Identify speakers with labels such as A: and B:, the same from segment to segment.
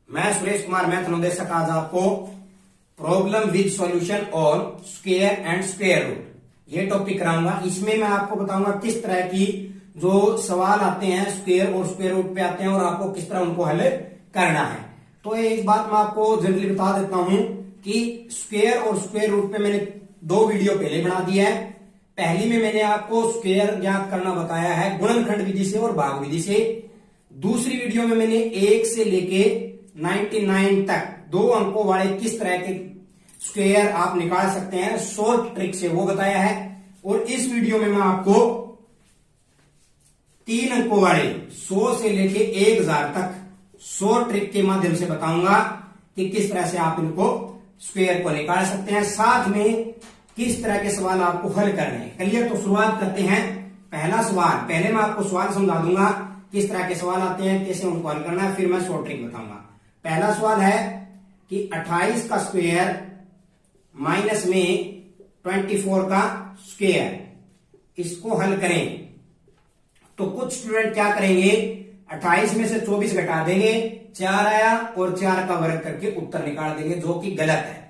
A: मैं सुरेश कुमार मैथ अनुदेशक आज आपको problem with solution on square and square root ये टॉपिक कराऊंगा। इसमें मैं आपको बताऊंगा किस तरह की जो सवाल आते हैं स्क्वायर और स्क्वायर रूट पे आते हैं और आपको किस तरह उनको हल करना है। तो एक बात मैं आपको जनरली बता देता हूं कि स्क्वायर और स्क्वायर रूट पे मैंने दो वीडियो पहले बना दिया है। पहली में मैंने आपको स्क्वायर ज्ञात करना बताया है गुणनखंड विधि से और भाग विधि से। दूसरी वीडियो में मैंने 1 से लेके 99 तक 2 अंकों वाले किस तरह के स्क्वायर आप निकाल सकते हैं शॉर्ट ट्रिक से वो बताया है। और इस वीडियो में मैं आपको 3 अंकों वाले 100 से लेके 1000 तक शॉर्ट ट्रिक के माध्यम से बताऊंगा कि किस तरह से आप इनको स्क्वायर को निकाल सकते हैं, साथ में किस तरह के सवाल आपको हल करने हैं। क्लियर? तो शुरुआत करते हैं। पहला सवाल, पहले मैं आपको सवाल समझा दूंगा किस तरह के सवाल आते हैं, कैसे उनको हल करना है, फिर मैं शॉर्ट ट्रिक बताऊंगा। पहला सवाल है कि 28 का स्क्वायर माइनस में 24 का स्क्वायर, इसको हल करें। तो कुछ स्टूडेंट क्या करेंगे, 28 में से 24 घटा देंगे, 4 आया और 4 का वर्ग करके उत्तर निकाल देंगे, जो कि गलत है।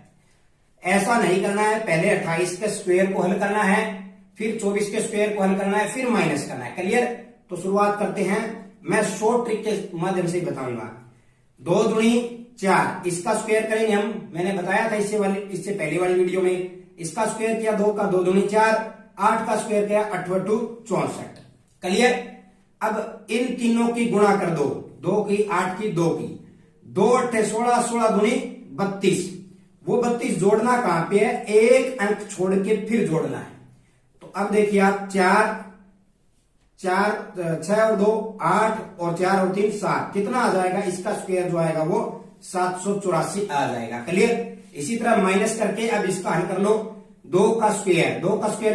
A: ऐसा नहीं करना है। पहले 28 के स्क्वायर को हल करना है, फिर 24 के स्क्वायर को हल करना है, फिर माइनस करना है। क्लियर? तो शुरुआत करते हैं। मैं शॉर्ट ट्रिक के माध्यम से बताऊंगा। 2 दूनी 4, इसका स्क्वायर करेंगे हम। मैंने बताया था इससे पहले वाली वीडियो में। इसका स्क्वायर किया 2 का, 2 दूनी 4, 8 का स्क्वायर किया 8 × 2 64। क्लियर? अब इन तीनों की गुणा कर दो, 2 की 8 की 2 की, 2 8 16, 16 दूनी 32। वो 32 जोड़ना कहां पे है, एक अंक छोड़ के फिर जोड़ना है। तो अब देखिए आप 4 6 और 2 8 और 4 और 3 7, कितना आ जाएगा, इसका स्क्वायर जो आएगा वो 784 आ जाएगा। क्लियर? इसी तरह माइनस करके अब इसका हल कर लो। 2 का स्क्वायर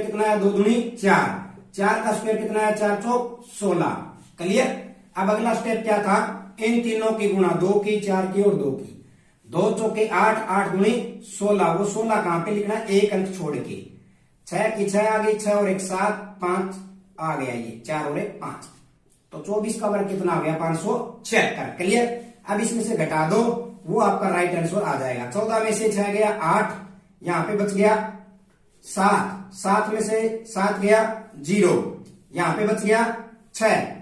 A: कितना है, 2 दूनी 4, 4 का स्क्वायर कितना है, 4 चौक 16। क्लियर? अब अगला स्टेप क्या था, इन तीनों की गुणा, 2 की 4 की और 2 की, 2 चौके 8, 8 दूनी 16। वो 16 कहां पे लिखना है, एक अंक छोड़ के। 6 की 6 आ गई, 6 और 1 7, 5 आ गया, ये 4 और 1 5। तो 24 का वर्ग कितना आ गया, 576। क्लियर? अब इसमें से घटा दो, वो आपका राइट आंसर आ जाएगा। 14 में से 6 गया 8, यहां पे बच गया 7, 7 में से 7 गया 0, यहां पे बच गया 7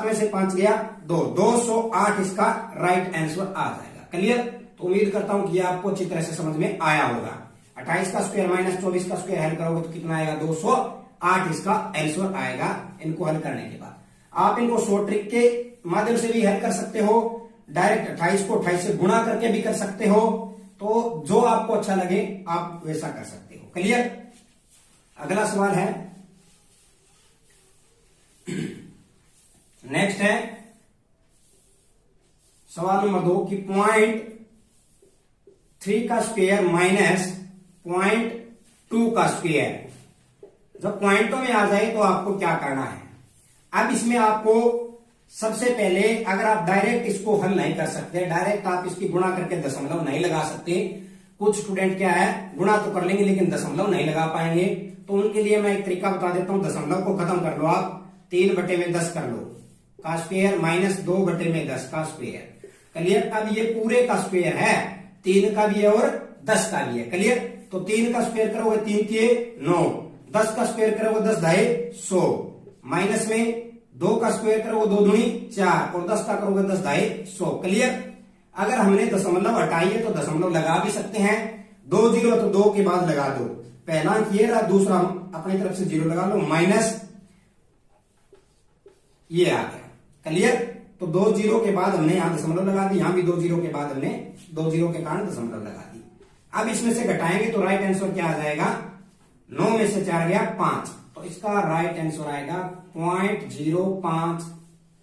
A: में से 5 गया 2, 208 इसका राइट आंसर आ जाएगा। क्लियर? तो उम्मीद करता हूं कि आपको अच्छी तरह से समझ में आया होगा। 28 का स्क्वायर माइनस 24 का स्क्वायर हल करोगे तो कितना आएगा, 208 इसका आंसर आएगा। इनको हल करने के बाद आप इनको शॉर्ट ट्रिक के माध्यम से भी हल कर सकते हो, डायरेक्ट 28 को 28 से गुणा करके भी कर सकते हो। तो जो आपको अच्छा लगे आप वैसा कर सकते हो। क्लियर? अगला सवाल है, नेक्स्ट है सवाल नंबर 2 कि 0.3 का स्क्वायर माइनस 0.2 का स्क्वायर। जब पॉइंटों में आ जाए तो आपको क्या करना है। अब इसमें आपको सबसे पहले, अगर आप डायरेक्ट इसको हल नहीं कर सकते, डायरेक्ट आप इसकी गुणा करके दशमलव नहीं लगा सकते, कुछ स्टूडेंट क्या है गुणा तो कर लेंगे लेकिन दशमलव नहीं लगा पाएंगे, तो उनके लिए मैं एक तरीका बता देता हूं। दशमलव को खत्म कर लो, आप 3/10 कर लो का स्क्वायर माइनस 2/10 का स्क्वायर। क्लियर? अब ये पूरे का स्क्वायर है, 3 का भी है और 10 का भी है। क्लियर? तो 3 का स्क्वायर करोगे 3 के 9, 10 का स्क्वायर करोगे 10 ढाई 100, माइनस में 2 का स्क्वायर करोगे 2 दूनी 4 और 10 का करोगे 10 ढाई 100। क्लियर? अगर हमने दशमलव हटाई है तो दशमलव लगा भी सकते हैं। 2 0 तो 2 के बाद लगा दो, पहला अंक ये रहा, दूसरा हम अपनी तरफ से 0 लगा लो, माइनस ये आ गया। क्लियर? तो 2 0 के बाद हमने यहां दशमलव लगा दी, यहां भी 2 0 के बाद हमने 2 0 के कारण दशमलव लगा दी। अब इसमें से घटाएंगे तो राइट आंसर क्या आ जाएगा, 9 में से 4 गया 5, तो इसका राइट आंसर आएगा 0.05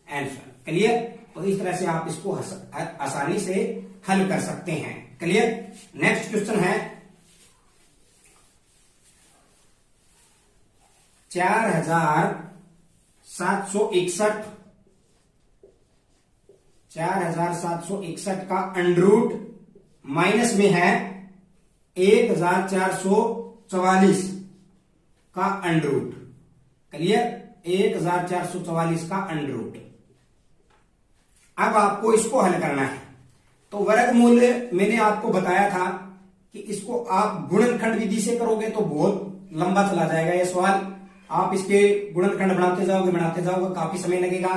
A: आंसर। क्लियर? तो इस तरह से आप इसको आसानी से हल कर सकते हैं। क्लियर? नेक्स्ट क्वेश्चन है 4761 का अंडरूट माइनस में है 1444 का अंडरूट। क्लियर? 1444 का अंडरूट। अब आपको इसको हल करना है। तो वर्गमूल मैंने आपको बताया था कि इसको आप गुणनखंड विधि से करोगे तो बहुत लंबा चला जाएगा ये सवाल। आप इसके गुणनखंड बनाते जाओगे, काफी समय लगेगा।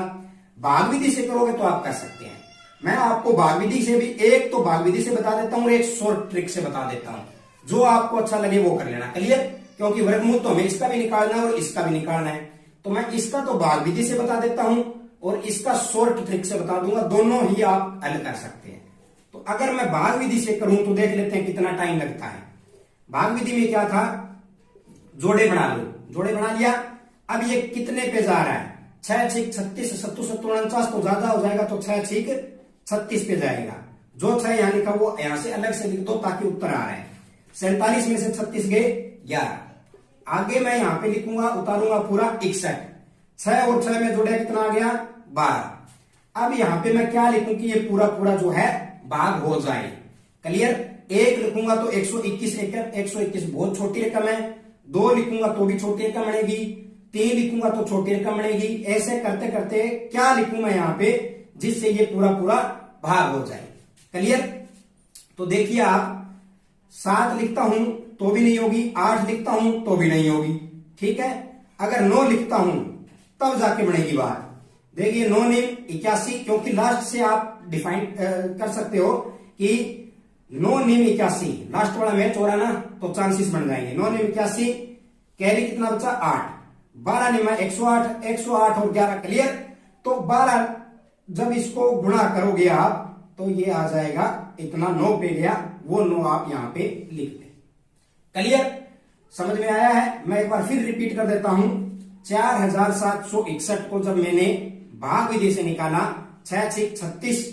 A: भाग विधि से करोगे तो आप कर सकते हैं। मैं आपको भाग विधि से भी एक तो भाग विधि से बता देता हूं और एक शॉर्ट ट्रिक से बता देता हूं, जो आपको अच्छा लगे वो कर लेना। क्लियर? क्योंकि वर्गमूल तो हमें इसका भी निकालना है और इसका भी निकालना है। तो मैं इसका तो भाग विधि से बता देता हूं और इसका शॉर्ट ट्रिक से बता दूंगा, दोनों ही आप हल कर सकते हैं। तो अगर मैं भाग विधि से करूं तो देख लेते हैं कितना टाइम लगता है। भाग विधि में क्या था, जोड़े बना लो, जोड़े बना लिया। अब ये कितने पे जा रहा है, 6 6 36 7 7 49 तो ज्यादा हो जाएगा, तो 6 6 36 पे जाएगा। जो 6 यहां लिखा वो यहां से अलग से लिख दो ताकि उत्तर आ रहा है। 47 में से 36 गए 11। आगे मैं यहां पे लिखूंगा, उतारूंगा पूरा 61। 6 और 6 में जोड़े कितना आ गया, 12। अब यहां पे मैं क्या लिखूं कि ये पूरा पूरा जो है भाग हो जाए। क्लियर? एक लिखूंगा तो 121 121 बहुत छोटी रकम है। 2 लिखूंगा तो भी छोटी रकम बनेगी। 3 लिखूंगा तो छोटी रकम बनेगी। ऐसे करते करते क्या लिखूं मैं यहां पे जिससे ये पूरा पूरा भाग हो जाए। क्लियर? तो देखिए आप 7 लिखता हूं तो भी नहीं होगी, 8 लिखता हूं तो भी नहीं होगी। ठीक है? अगर 9 लिखता हूं तब जाके बनेगी बात। देखिए 9 9 81, क्योंकि लास्ट से आप डिफाइन कर सकते हो कि 9 9 81, लास्ट वाला मैच हो रहा ना तो चांसेस बन जाएंगे। 9 9 81, कैरी कितना बचा 8, 12 9 108, 108 और 11। क्लियर? तो 12 जब इसको गुणा करोगे आप तो ये आ जाएगा इतना, 9 पे गया, वो 9 आप यहां पे लिख दे। क्लियर? समझ में आया है? मैं एक बार फिर रिपीट कर देता हूं। 4761 को जब मैंने भाग विधि से निकाला, 6 6 36,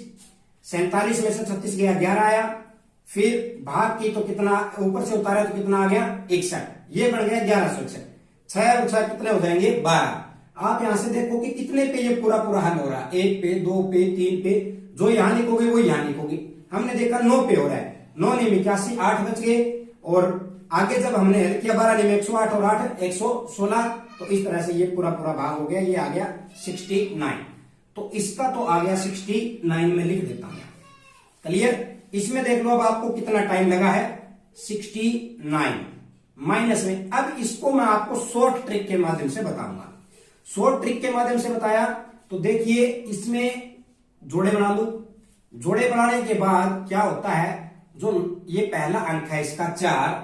A: 47 में से 36 गया 11 आया। फिर भाग की तो कितना ऊपर से उतारा तो कितना आ गया 61, ये बन गया 1161। 6 और 6 कितने हो जाएंगे 12। आप यहां से देखो कि कितने पे ये पूरा पूरा हल हो रहा है, 1 पे 2 पे 3 पे। जो यहां लिखोगे वो यहां लिखोगे। हमने देखा 9 पे हो रहा है, 9 9 81, 8 बच गए। और आगे जब हमने हल किया 12 9 108 और 8 116, तो इस तरह से ये पूरा पूरा भाग हो गया। ये आ गया 69। तो इसका तो आ गया 69 में लिख देता हूं। क्लियर? इसमें देख लो अब आपको कितना टाइम लगा है, 69 माइनस में। अब इसको मैं आपको शॉर्ट ट्रिक के माध्यम से बताऊंगा। शॉर्ट ट्रिक के माध्यम से बताया तो देखिए इसमें जोड़े बना लो। जोड़े बनाने के बाद क्या होता है, जो ये पहला अंक है इसका 4,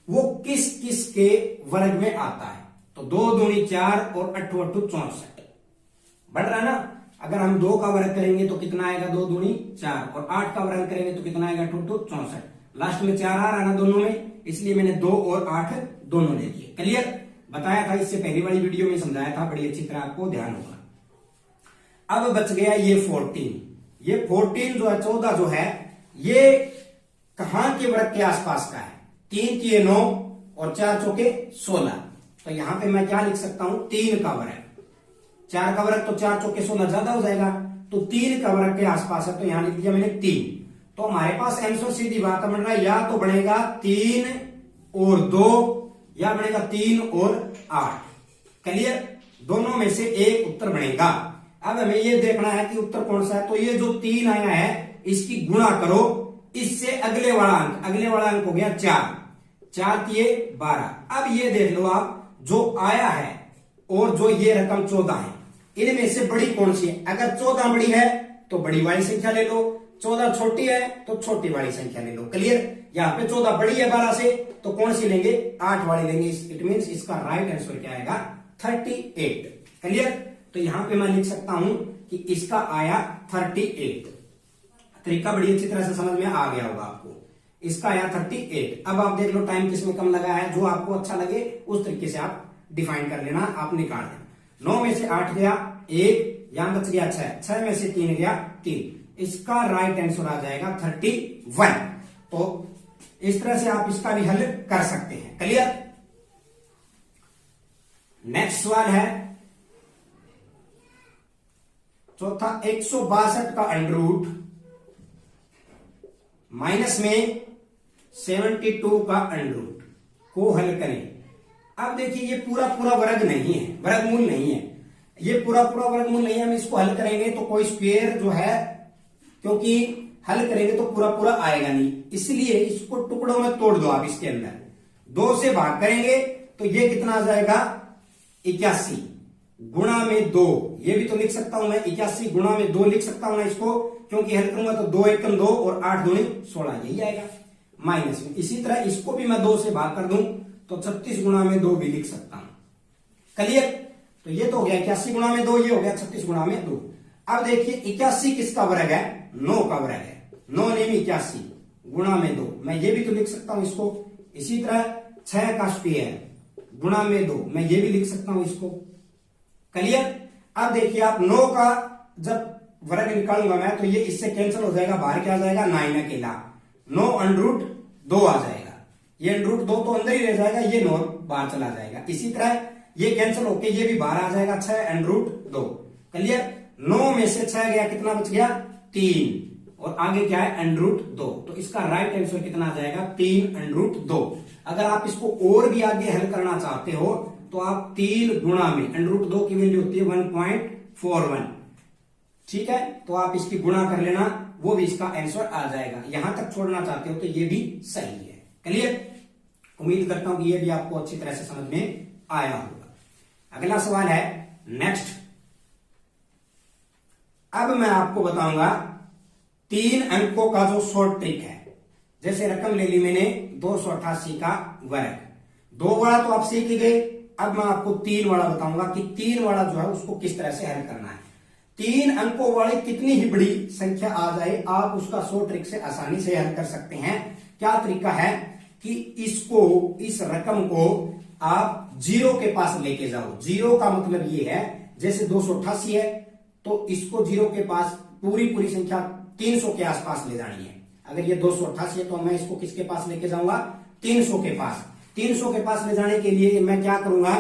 A: वो किस किस के वर्ग में आता है। तो 2 दूनी 4 और 8 8 64 बढ़ रहा है ना। अगर हम 2 का वर्ग करेंगे तो कितना आएगा, 2 दूनी 4, और 8 का वर्ग करेंगे तो कितना आएगा 8 8 64। लास्ट में 4 आ रहा है ना दोनों में, इसलिए मैंने 2 और 8 दोनों ले लिए। क्लियर? बताया था इससे पहली वाली वीडियो में, समझाया था, बड़ी अच्छी तरह आपको ध्यान होगा। अब बच गया ये 14। ये 14 जो है 14 जो है ये कहां के वर्ग के आसपास का है। 3 की 9 और 4 चौके 16। तो यहां पे मैं क्या लिख सकता हूं, 3 का वर्ग। 4 का वर्ग तो 4 चौके 16 ज्यादा हो जाएगा, तो 3 का वर्ग के आसपास है, तो यहां लिख दिया मैंने 3। तो हमारे पास आंसर सीधी बात बन रहा है, या तो बनेगा 3 और 2 या बनेगा 3 और 8। क्लियर? दोनों में से एक उत्तर बनेगा। अब हमें ये देखना है कि उत्तर कौन सा है। तो ये जो 3 आया है इसकी गुणा करो इससे अगले वाला अंक। अगले वाला अंक हो गया 4, 4 किए 12। अब ये देख लो आप, जो आया है और जो ये रकम 14 है, इनमें से बड़ी कौन सी है। अगर 14 बड़ी है तो बड़ी वाली संख्या ले लो, 14 छोटी है तो छोटी वाली संख्या ले लो। क्लियर? यहां पे 14 बड़ी है 12 से, तो कौन सी लेंगे, 8 वाली लेंगे। इट मीन्स इसका राइट आंसर क्या आएगा 38। क्लियर? तो यहां पे मैं लिख सकता हूं कि इसका आया 38। तरीका बड़ी अच्छी तरह से समझ में आ गया होगा आपको। इसका आया 38। अब आप देख लो टाइम किसमें कम लगा है, जो आपको अच्छा लगे उस तरीके से आप डिफाइन कर लेना, आप निकाल देना। 9 में से 8 गया 1, यहां बच गया 6, 6 में से 3 गया 3। इसका राइट आंसर आ जाएगा 31। तो इस तरह से आप इसका भी हल कर सकते हैं। क्लियर? नेक्स्ट सवाल है चौथा, 162 का अंडर रूट माइनस में 72 का अंडर रूट को हल करें। अब देखिए ये पूरा पूरा वर्ग नहीं है, वर्गमूल नहीं है, ये पूरा पूरा वर्गमूल नहीं है। हम इसको हल करेंगे तो कोई स्क्वायर जो है क्योंकि हल करेंगे तो पूरा पूरा आएगा नहीं, इसलिए इसको टुकड़ों में तोड़ दो आप। इसके अंदर 2 से भाग करेंगे तो ये कितना आ जाएगा 81 गुणा में 2, ये भी तो लिख सकता हूं मैं 81 गुणा में 2 लिख सकता हूं ना इसको, क्योंकि हल करूंगा तो 2 एकम 2 और 8 दूनी 16 यही आएगा माइनस में। इसी तरह इसको भी मैं 2 से भाग कर दूं तो 36 गुणा में 2 भी लिख सकता हूं। क्लियर? तो ये तो हो गया 81 गुणा में 2, ये हो गया 36 गुणा में 2। अब देखिए 81 किसका वर्ग है? 9 का वर्ग है। 9 नेम 81 गुणा में 2, मैं ये भी तो लिख सकता हूं इसको। इसी तरह 6 का स्क्वायर गुणा में 2, मैं ये भी लिख सकता हूं इसको। क्लियर? अब देखिए आप 9 का जब वर्ग निकालूंगा मैं तो ये इससे कैंसिल हो जाएगा, बाहर क्या आ जाएगा 9 अकेला, 9 अंडर 2 आ जाएगा, ये अंडर 2 तो अंदर ही रह जाएगा, ये 9 बाहर चला जाएगा। इसी तरह ये कैंसिल होके ये भी बाहर आ जाएगा, 6 अंडर 2। क्लियर? 9 में से 6 गया, कितना बच गया 3, और आगे क्या है अंडर 2, तो इसका राइट आंसर कितना आ जाएगा 3 अंडर 2। अगर आप इसको और भी आगे हल करना चाहते हो तो आप 3 गुणा में अंडर 2 की वैल्यू होती है 1.41, ठीक है, तो आप इसकी गुणा कर लेना, वो भी इसका आंसर आ जाएगा। यहां तक छोड़ना चाहते हो तो ये भी सही है। क्लियर? उम्मीद करता हूं कि ये भी आपको अच्छी तरह से समझ में आया होगा। अगला सवाल है नेक्स्ट। अब मैं आपको बताऊंगा 3 अंकों का जो शॉर्ट ट्रिक है। जैसे रकम ले ली मैंने 288 का वर्ग, 2 वाला तो आप सीख ही गए, अब मैं आपको 3 वाला बताऊंगा कि 3 वाला जो है उसको किस तरह से हल करना है। 3 अंकों वाली कितनी ही बड़ी संख्या आ जाए आप उसका शॉर्ट ट्रिक से आसानी से हल कर सकते हैं। क्या तरीका है कि इसको, इस रकम को आप 0 के पास लेके जाओ। 0 का मतलब ये है जैसे 288 है तो इसको 0 के पास पूरी संख्या 300 के आसपास ले जानी है। अगर ये 288 है तो मैं इसको किसके पास लेके जाऊंगा 300 के पास। 300 के पास ले जाने के लिए मैं क्या करूंगा,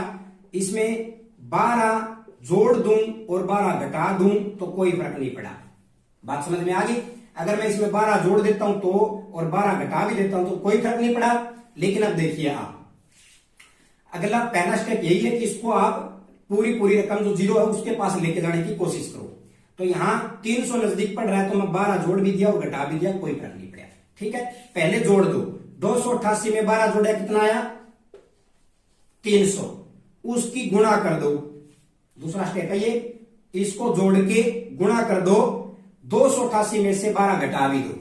A: इसमें 12 जोड़ दूं और 12 घटा दूं तो कोई फर्क नहीं पड़ा। बात समझ में आ गई? अगर मैं इसमें 12 जोड़ देता हूं तो और 12 घटा भी देता हूं तो कोई फर्क नहीं पड़ा। लेकिन अब देखिए आप, अगला पहला स्टेप यही है कि इसको आप पूरी रकम जो 0 है उसके पास लेके जाने की कोशिश करो। तो यहां 300 नजदीक पड़ रहा है तो मैं 12 जोड़ भी दिया और घटा भी दिया, कोई फर्क नहीं पड़ा। ठीक है, पहले जोड़ दो, 288 में 12 जोड़ा कितना आया 300, उसकी गुणा कर दो। दूसरा स्टेप है ये, इसको जोड़ के गुणा कर दो, 288 में से 12 घटा भी दो।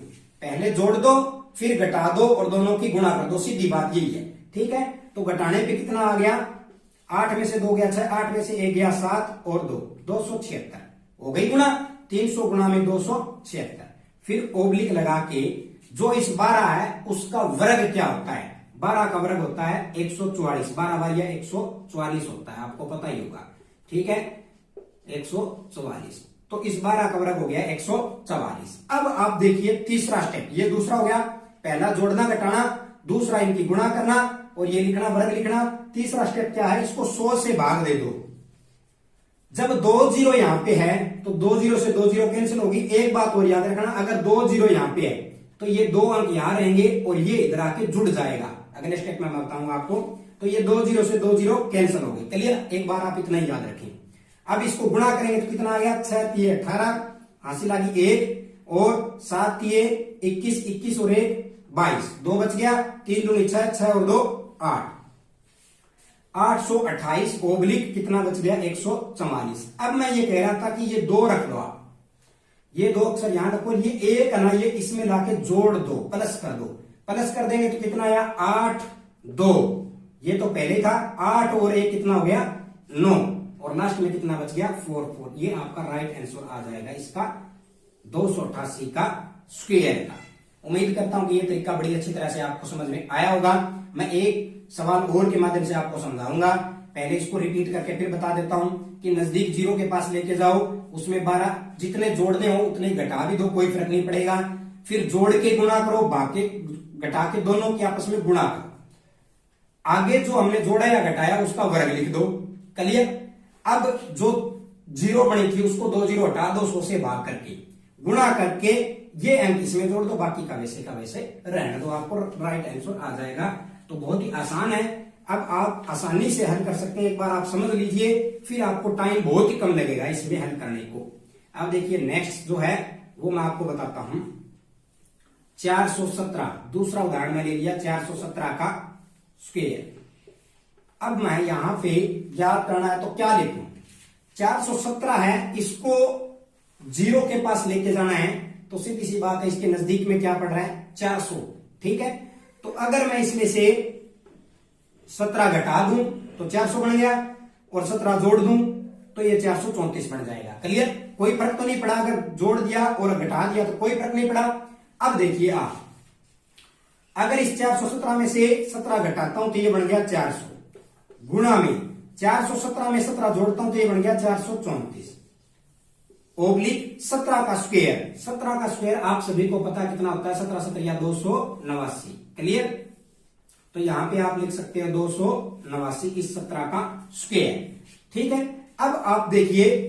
A: पहले जोड़ दो फिर घटा दो और दोनों की गुणा कर दो, सीधी बात यही है। ठीक है, तो घटाने पे कितना आ गया, 8 में से 2 गया 6, 8 में से 1 गया 7 और 2 276 हो गई गुणा। 300 गुणा में 276। फिर ओब्लिक लगा के जो इस 12 है उसका वर्ग क्या होता है, 12 का वर्ग होता है 144, 12 बार या 144 होता है, आपको पता ही होगा। ठीक है, 144, तो इस 12 का वर्ग हो गया 144। अब आप देखिए तीसरा स्टेप, ये दूसरा हो गया, पहला जोड़ना घटाना, दूसरा इनकी गुणा करना और ये लिखना वर्ग लिखना। तीसरा स्टेप क्या है, इसको 100 से भाग दे दो। जब 2 0 यहां पे है तो 2 0 से 2 0 कैंसिल होगी। एक बात और याद रखना, अगर 2 0 यहां पे है तो ये 2 अंक यहां रहेंगे और ये इधर आके जुड़ जाएगा। अगले स्टेप में मैं बताऊंगा आपको। तो ये 2 0 से 2 0 कैंसिल हो गई। चलिए एक बार आप इतना ही याद रखें। अब इसको गुणा करेंगे तो कितना आ गया, 6 3 18, हासिल आ गई 1 और 7 3 21, 21 और 1 22, 2 बच गया, 3 दूनी 6, 6 और 2 8, 828 ओब्लिक कितना बच गया 144। अब मैं ये कह रहा था कि ये 2 रख लो आप, ये 2 अक्षर यहां रखो, ये 1 है ना, ये इसमें लाके जोड़ दो, प्लस कर दो। प्लस कर देंगे तो कितना आया 8 2, ये तो पहले था 8 और 1 कितना हो गया 9 और लास्ट में कितना बच गया 4 4। ये आपका राइट आंसर आ जाएगा इसका 288 का स्क्वायर का। उम्मीद करता हूं कि ये तरीका बड़ी अच्छी तरह से आपको समझ में आया होगा। मैं एक सवाल और के माध्यम से आपको समझाऊंगा। पहले इसको रिपीट करके फिर बता देता हूं कि नजदीक 0 के पास लेके जाओ, उसमें 12 जितने जोड़ने हो उतने घटा भी दो, कोई फर्क नहीं पड़ेगा। फिर जोड़ के गुणा करो, बाकी घटा के दोनों के आपस में गुणा करो। आगे जो हमने जोड़ा या घटाया उसका वर्ग लिख दो। क्लियर? अब जो 0 बनी थी उसको 2 0 हटा दो, 100 से भाग करके गुणा करके ये अंक इसमें जोड़ दो, बाकी का वैसे रहने दो, आपको राइट आंसर आ जाएगा। तो बहुत ही आसान है, अब आप आसानी से हल कर सकते हैं। एक बार आप समझ लीजिए, फिर आपको टाइम बहुत ही कम लगेगा इसमें हल करने को। अब देखिए नेक्स्ट जो है वो मैं आपको बताता हूं। 417 दूसरा उदाहरण मैं ले लिया, 417 का स्क्वायर। अब मैं यहां पे ज्ञात करना है तो क्या लिखूं? 417 है, इसको 0 के पास लेके जाना है, तो सीधी सी बात है इसके नजदीक में क्या पड़ रहा है? 400। ठीक है, तो अगर मैं इसमें से 17 घटा दूं तो 400 बन गया, और 17 जोड़ दूं तो ये 434 बन जाएगा। क्लियर? कोई फर्क तो नहीं पड़ा, अगर जोड़ दिया और घटा दिया तो कोई फर्क नहीं पड़ा। अब देखिए आप, अगर इस 417 में से 17 घटाता हूं तो ये बन गया 400, गुणा में 417 में 17 जोड़ता हूं तो ये बन गया 434, ओब्लिक 17 का स्क्वायर। 17 का स्क्वायर आप सभी को पता कितना होता है? 17 17 या 289। क्लियर? तो यहां पे आप लिख सकते हो 289 इस 17 का स्क्वायर। ठीक है, अब आप देखिए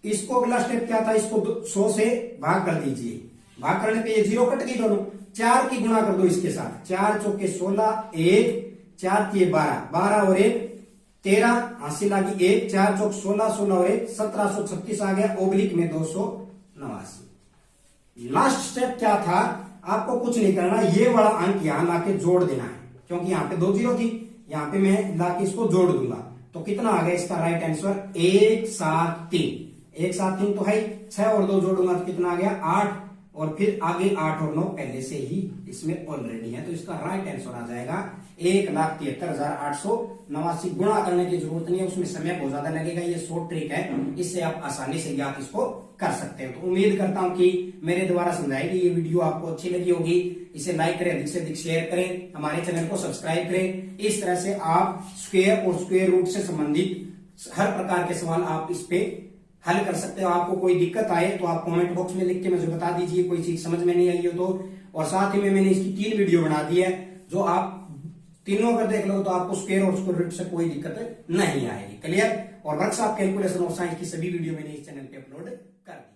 A: इसको अगला स्टेप क्या था? इसको 100 से भाग कर दीजिए। भाग करने पे ये 0 कट गई दोनों, 4 की गुणा कर दो इसके साथ। 4 चौके 16, 1 4 की 12, 12 और 1 13, हासिल आ गई 1, 4 चौक 16, 16 और 1 1736 आ गया, ओब्लिक में 289। लास्ट स्टेप क्या था? आपको कुछ नहीं करना, ये वाला अंक यहां लाके जोड़ देना है, क्योंकि यहां पे 2 0 थी, यहां पे मैं लाके इसको जोड़ दूंगा। तो कितना आ गया इसका राइट आंसर? 173। 173 तो है, 6 और 2 जोड़ूंगा तो कितना आ गया? 8, और फिर आगे 8 और 9 पहले से ही इसमें ऑलरेडी है, तो इसका राइट आंसर आ जाएगा 1,73,889। गुणा करने की जरूरत नहीं है, उसमें समय बहुत ज्यादा लगेगा। ये शॉर्ट ट्रिक है, इससे आप आसानी से ज्ञात इसको कर सकते हो। तो उम्मीद करता हूं कि मेरे द्वारा समझाई गई ये वीडियो आपको अच्छी लगी होगी। इसे लाइक करें, अधिक से अधिक शेयर करें, हमारे चैनल को सब्सक्राइब करें। इस तरह से आप स्क्वायर और स्क्वायर रूट से संबंधित हर प्रकार के सवाल आप इस पे हल कर सकते हो। आपको कोई दिक्कत आए तो आप कमेंट बॉक्स में लिख के मुझे बता दीजिए, कोई चीज समझ में नहीं आई हो तो। और साथ ही में मैंने इसकी 3 वीडियो बना दी है, जो आप तीनों अगर देख लो तो आपको स्क्वायर और स्क्वायर रूट से कोई दिक्कत नहीं आएगी। क्लियर? और वर्कशॉप कैलकुलेशन और साइंस की सभी वीडियो मैंने इस चैनल पे अपलोड कर दी।